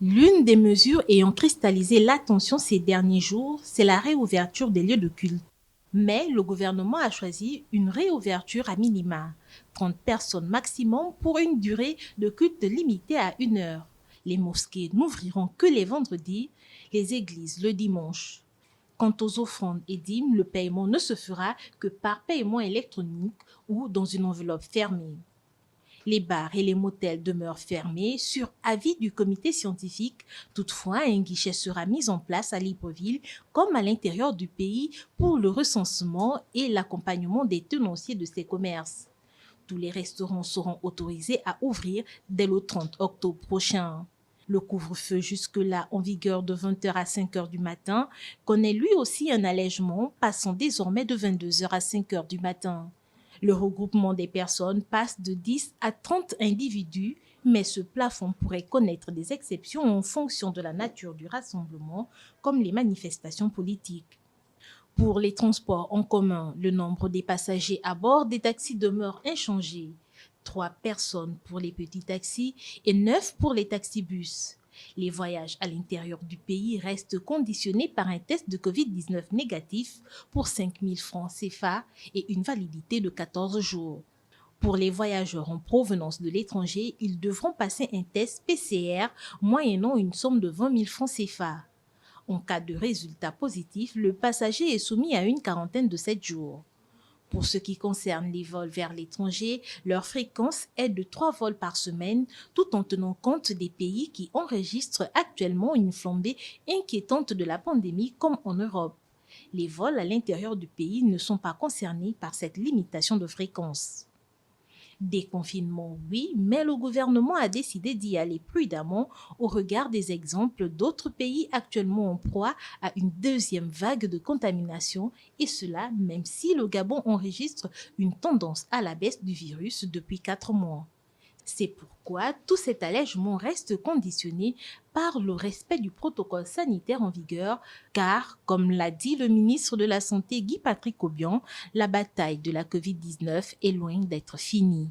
L'une des mesures ayant cristallisé l'attention ces derniers jours, c'est la réouverture des lieux de culte. Mais le gouvernement a choisi une réouverture à minima, 30 personnes maximum pour une durée de culte limitée à 1 heure. Les mosquées n'ouvriront que les vendredis, les églises le dimanche. Quant aux offrandes et dîmes, le paiement ne se fera que par paiement électronique ou dans une enveloppe fermée. Les bars et les motels demeurent fermés sur avis du comité scientifique. Toutefois, un guichet sera mis en place à Libreville comme à l'intérieur du pays pour le recensement et l'accompagnement des tenanciers de ces commerces. Tous les restaurants seront autorisés à ouvrir dès le 30 octobre prochain. Le couvre-feu jusque-là en vigueur de 20 h à 5 h du matin connaît lui aussi un allègement, passant désormais de 22 h à 5 h du matin. Le regroupement des personnes passe de 10 à 30 individus, mais ce plafond pourrait connaître des exceptions en fonction de la nature du rassemblement, comme les manifestations politiques. Pour les transports en commun, le nombre des passagers à bord des taxis demeure inchangé. 3 personnes pour les petits taxis et 9 pour les taxibus. Les voyages à l'intérieur du pays restent conditionnés par un test de Covid-19 négatif pour 5 000 francs CFA et une validité de 14 jours. Pour les voyageurs en provenance de l'étranger, ils devront passer un test PCR moyennant une somme de 20 000 francs CFA. En cas de résultat positif, le passager est soumis à une quarantaine de 7 jours. Pour ce qui concerne les vols vers l'étranger, leur fréquence est de 3 vols par semaine, tout en tenant compte des pays qui enregistrent actuellement une flambée inquiétante de la pandémie comme en Europe. Les vols à l'intérieur du pays ne sont pas concernés par cette limitation de fréquence. Déconfinement, oui, mais le gouvernement a décidé d'y aller prudemment au regard des exemples d'autres pays actuellement en proie à une deuxième vague de contamination, et cela même si le Gabon enregistre une tendance à la baisse du virus depuis 4 mois. C'est pourquoi tout cet allègement reste conditionné par le respect du protocole sanitaire en vigueur, car, comme l'a dit le ministre de la Santé Guy Patrick Obiang, la bataille de la Covid-19 est loin d'être finie.